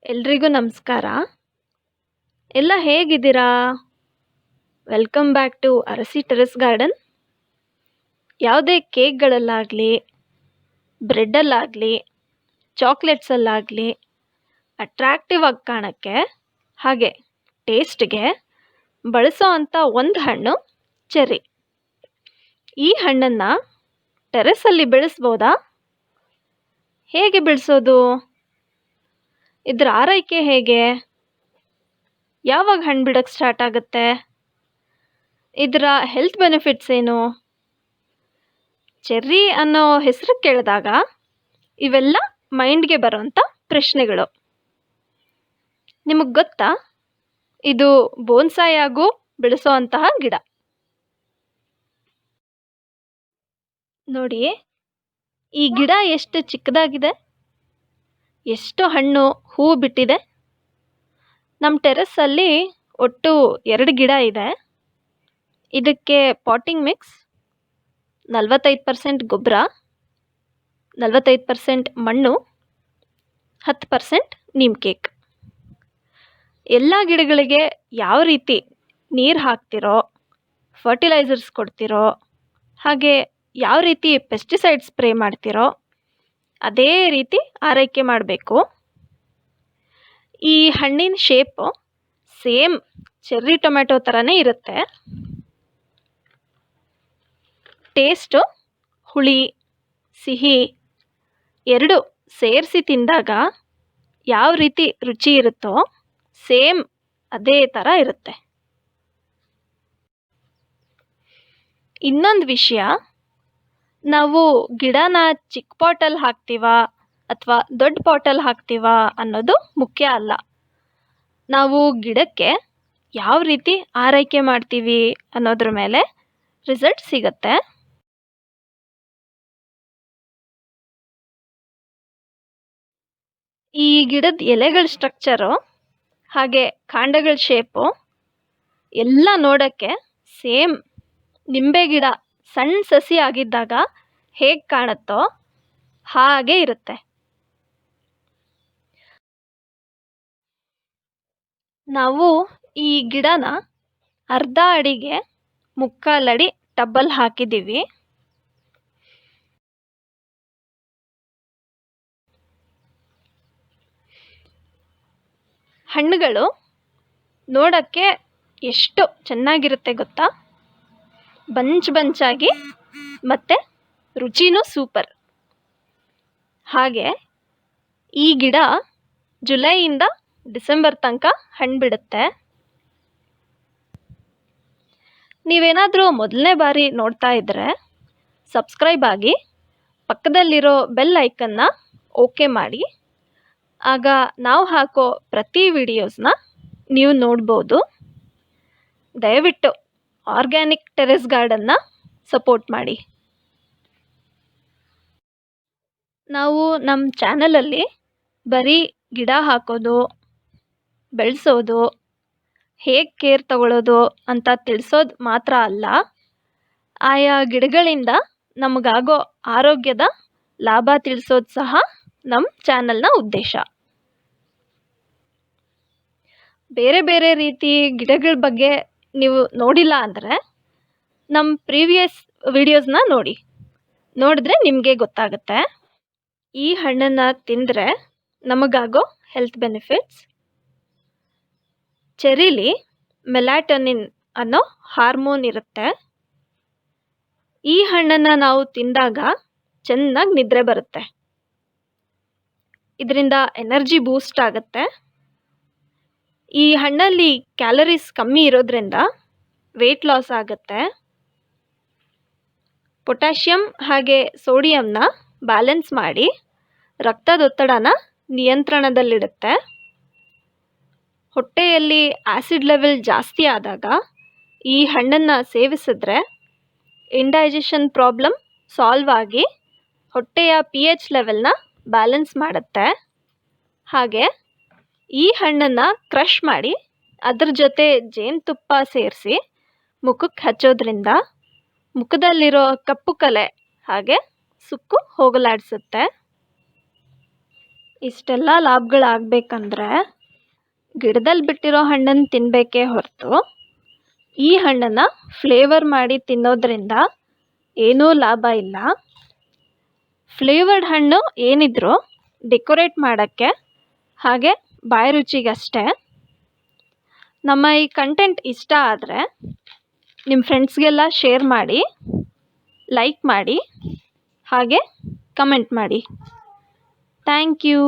ಎಲ್ರಿಗೂ ನಮಸ್ಕಾರ. ಎಲ್ಲ ಹೇಗಿದ್ದೀರಾ? ವೆಲ್ಕಮ್ ಬ್ಯಾಕ್ ಟು ಅರಸಿ ಟೆರೆಸ್ ಗಾರ್ಡನ್. ಯಾವುದೇ ಕೇಕ್ಗಳಲ್ಲಾಗಲಿ, ಬ್ರೆಡ್ಡಲ್ಲಾಗಲಿ, ಚಾಕ್ಲೇಟ್ಸಲ್ಲಾಗಲಿ ಅಟ್ರಾಕ್ಟಿವ್ ಆಗಿ ಕಾಣೋಕ್ಕೆ ಹಾಗೆ ಟೇಸ್ಟ್ಗೆ ಬಳಸೋ ಅಂಥ ಒಂದು ಹಣ್ಣು ಚೆರ್ರಿ. ಈ ಹಣ್ಣನ್ನು ಟೆರೆಸಲ್ಲಿ ಬೆಳೆಸ್ಬೋದಾ? ಹೇಗೆ ಬೆಳೆಸೋದು? ಇದರ ಆರೈಕೆ ಹೇಗೆ? ಯಾವಾಗ ಹಣ್ಣು ಬಿಡೋಕ್ಕೆ ಸ್ಟಾರ್ಟ್ ಆಗುತ್ತೆ? ಇದರ ಹೆಲ್ತ್ ಬೆನಿಫಿಟ್ಸ್ ಏನು? ಚೆರ್ರಿ ಅನ್ನೋ ಹೆಸರು ಕೇಳಿದಾಗ ಇವೆಲ್ಲ ಮೈಂಡ್ಗೆ ಬರೋಂಥ ಪ್ರಶ್ನೆಗಳು. ನಿಮಗೆ ಗೊತ್ತಾ, ಇದು ಬೋನ್ಸಾಯ್ ಆಗು ಬೆಳೆಸೋ ಅಂತಹ ಗಿಡ. ನೋಡಿ, ಈ ಗಿಡ ಎಷ್ಟು ಚಿಕ್ಕದಾಗಿದೆ, ಎಷ್ಟು ಹಣ್ಣು ಹೂವು ಬಿಟ್ಟಿದೆ. ನಮ್ಮ ಟೆರೆಸ್ಸಲ್ಲಿ ಒಟ್ಟು 2 ಗಿಡ ಇದೆ. ಇದಕ್ಕೆ ಪಾಟಿಂಗ್ ಮಿಕ್ಸ್, 45% ಗೊಬ್ಬರ, 45% ಮಣ್ಣು, 10% ನೀಮ್ ಕೇಕ್. ಎಲ್ಲ ಗಿಡಗಳಿಗೆ ಯಾವ ರೀತಿ ನೀರು ಹಾಕ್ತಿರೋ, ಫರ್ಟಿಲೈಸರ್ಸ್ ಕೊಡ್ತಿರೋ, ಹಾಗೆ ಯಾವ ರೀತಿ ಪೆಸ್ಟಿಸೈಡ್ ಸ್ಪ್ರೇ ಮಾಡ್ತಿರೋ ಅದೇ ರೀತಿ ಆರೈಕೆ ಮಾಡಬೇಕು. ಈ ಹಣ್ಣಿನ ಶೇಪು ಸೇಮ್ ಚೆರ್ರಿ ಟೊಮೆಟೊ ಥರನೇ ಇರುತ್ತೆ. ಟೇಸ್ಟು ಹುಳಿ, ಸಿಹಿ ಎರಡು ಸೇರಿಸಿ ತಿಂದಾಗ ಯಾವ ರೀತಿ ರುಚಿ ಇರುತ್ತೋ ಸೇಮ್ ಅದೇ ಥರ ಇರುತ್ತೆ. ಇನ್ನೊಂದು ವಿಷಯ, ನಾವು ಗಿಡನ ಚಿಕ್ಕ ಪಾಟಲ್ಲಿ ಹಾಕ್ತೀವಾ ಅಥವಾ ದೊಡ್ಡ ಪಾಟಲ್ಲಿ ಹಾಕ್ತೀವಾ ಅನ್ನೋದು ಮುಖ್ಯ ಅಲ್ಲ. ನಾವು ಗಿಡಕ್ಕೆ ಯಾವ ರೀತಿ ಆರೈಕೆ ಮಾಡ್ತೀವಿ ಅನ್ನೋದ್ರ ಮೇಲೆ ರಿಸಲ್ಟ್ ಸಿಗುತ್ತೆ. ಈ ಗಿಡದ ಎಲೆಗಳ ಸ್ಟ್ರಕ್ಚರು ಹಾಗೆ ಕಾಂಡಗಳ ಶೇಪು ಎಲ್ಲ ನೋಡೋಕ್ಕೆ ಸೇಮ್ ನಿಂಬೆ ಗಿಡ ಸಣ್ಣ ಸಸಿ ಆಗಿದ್ದಾಗ ಹೇಗೆ ಕಾಣುತ್ತೋ ಹಾಗೆ ಇರುತ್ತೆ. ನಾವು ಈ ಗಿಡನ ಅರ್ಧ ಅಡಿಗೆ 3/4 ಅಡಿ ಟಬ್ಬಲ್ಲಿ ಹಾಕಿದ್ದೀವಿ. ಹಣ್ಣುಗಳು ನೋಡೋಕ್ಕೆ ಎಷ್ಟು ಚೆನ್ನಾಗಿರುತ್ತೆ ಗೊತ್ತಾ? ಬಂಚಾಗಿ ಮತ್ತು ರುಚಿನೂ ಸೂಪರ್. ಹಾಗೆ ಈ ಗಿಡ ಜುಲೈಯಿಂದ ಡಿಸೆಂಬರ್ ತನಕ ಹಣ್ಣು ಬಿಡುತ್ತೆ. ನೀವೇನಾದರೂ ಮೊದಲನೇ ಬಾರಿ ನೋಡ್ತಾ ಇದ್ದರೆ ಸಬ್ಸ್ಕ್ರೈಬ್ ಆಗಿ, ಪಕ್ಕದಲ್ಲಿರೋ ಬೆಲ್ ಐಕನ್ನ ಓಕೆ ಮಾಡಿ. ಆಗ ನಾವು ಹಾಕೋ ಪ್ರತಿ ವಿಡಿಯೋಸ್ನ ನೀವು ನೋಡ್ಬೋದು. ದಯವಿಟ್ಟು ಆರ್ಗ್ಯಾನಿಕ್ ಟೆರೆಸ್ ಗಾರ್ಡನ್ನ ಸಪೋರ್ಟ್ ಮಾಡಿ. ನಾವು ನಮ್ಮ ಚಾನಲಲ್ಲಿ ಬರೀ ಗಿಡ ಹಾಕೋದು, ಬೆಳೆಸೋದು, ಹೇಗೆ ಕೇರ್ ತಗೊಳ್ಳೋದು ಅಂತ ತಿಳಿಸೋದು ಮಾತ್ರ ಅಲ್ಲ, ಆಯಾ ಗಿಡಗಳಿಂದ ನಮಗಾಗೋ ಆರೋಗ್ಯದ ಲಾಭ ತಿಳಿಸೋದು ಸಹ ನಮ್ಮ ಚಾನಲ್ನ ಉದ್ದೇಶ. ಬೇರೆ ಬೇರೆ ರೀತಿ ಗಿಡಗಳ ಬಗ್ಗೆ ನೀವು ನೋಡಿಲ್ಲ ಅಂದರೆ ನಮ್ಮ ಪ್ರೀವಿಯಸ್ ವಿಡಿಯೋಸ್ನ ನೋಡಿದ್ರೆ ನಿಮಗೆ ಗೊತ್ತಾಗುತ್ತೆ. ಈ ಹಣ್ಣನ್ನು ತಿಂದರೆ ನಮಗಾಗೋ ಹೆಲ್ತ್ ಬೆನಿಫಿಟ್ಸ್: ಚೆರ್ರಿಲಿ ಮೆಲಾಟೋನಿನ್ ಅನ್ನೋ ಹಾರ್ಮೋನ್ ಇರುತ್ತೆ. ಈ ಹಣ್ಣನ್ನು ನಾವು ತಿಂದಾಗ ಚೆನ್ನಾಗಿ ನಿದ್ರೆ ಬರುತ್ತೆ. ಇದರಿಂದ ಎನರ್ಜಿ ಬೂಸ್ಟ್ ಆಗುತ್ತೆ. ಈ ಹಣ್ಣಲ್ಲಿ ಕ್ಯಾಲರೀಸ್ ಕಮ್ಮಿ ಇರೋದ್ರಿಂದ ವೆಯ್ಟ್ ಲಾಸ್ ಆಗುತ್ತೆ. ಪೊಟ್ಯಾಷಿಯಮ್ ಹಾಗೆ ಸೋಡಿಯಂನ ಬ್ಯಾಲೆನ್ಸ್ ಮಾಡಿ ರಕ್ತದೊತ್ತಡನ ನಿಯಂತ್ರಣದಲ್ಲಿಡುತ್ತೆ. ಹೊಟ್ಟೆಯಲ್ಲಿ ಆ್ಯಸಿಡ್ ಲೆವೆಲ್ ಜಾಸ್ತಿ ಆದಾಗ ಈ ಹಣ್ಣನ್ನು ಸೇವಿಸಿದ್ರೆ ಇಂಡೈಜೆಷನ್ ಪ್ರಾಬ್ಲಮ್ ಸಾಲ್ವ್ ಆಗಿ ಹೊಟ್ಟೆಯ pH ಲೆವೆಲ್ನ ಬ್ಯಾಲೆನ್ಸ್ ಮಾಡುತ್ತೆ. ಹಾಗೆ ಈ ಹಣ್ಣನ್ನು ಕ್ರಷ್ ಮಾಡಿ ಅದ್ರ ಜೊತೆ ಜೇನುತುಪ್ಪ ಸೇರಿಸಿ ಮುಖಕ್ಕೆ ಹಚ್ಚೋದ್ರಿಂದ ಮುಖದಲ್ಲಿರೋ ಕಪ್ಪು ಕಲೆ ಹಾಗೆ ಸುಕ್ಕು ಹೋಗಲಾಡಿಸುತ್ತೆ. ಇಷ್ಟೆಲ್ಲ ಲಾಭಗಳಾಗಬೇಕಂದ್ರೆ ಗಿಡದಲ್ಲಿ ಬಿಟ್ಟಿರೋ ಹಣ್ಣನ್ನು ತಿನ್ನಬೇಕೇ ಹೊರತು ಈ ಹಣ್ಣನ್ನು ಫ್ಲೇವರ್ ಮಾಡಿ ತಿನ್ನೋದ್ರಿಂದ ಏನೂ ಲಾಭ ಇಲ್ಲ. ಫ್ಲೇವರ್ಡ್ ಹಣ್ಣು ಏನಿದ್ರು ಡೆಕೋರೇಟ್ ಮಾಡೋಕ್ಕೆ ಹಾಗೆ ಬಾಯಿ ರುಚಿಗಷ್ಟೇ. ನಮ್ಮ ಈ ಕಂಟೆಂಟ್ ಇಷ್ಟ ಆದರೆ ನಿಮ್ಮ ಫ್ರೆಂಡ್ಸ್ಗೆಲ್ಲ ಶೇರ್ ಮಾಡಿ, ಲೈಕ್ ಮಾಡಿ, ಹಾಗೆ ಕಮೆಂಟ್ ಮಾಡಿ. Thank you.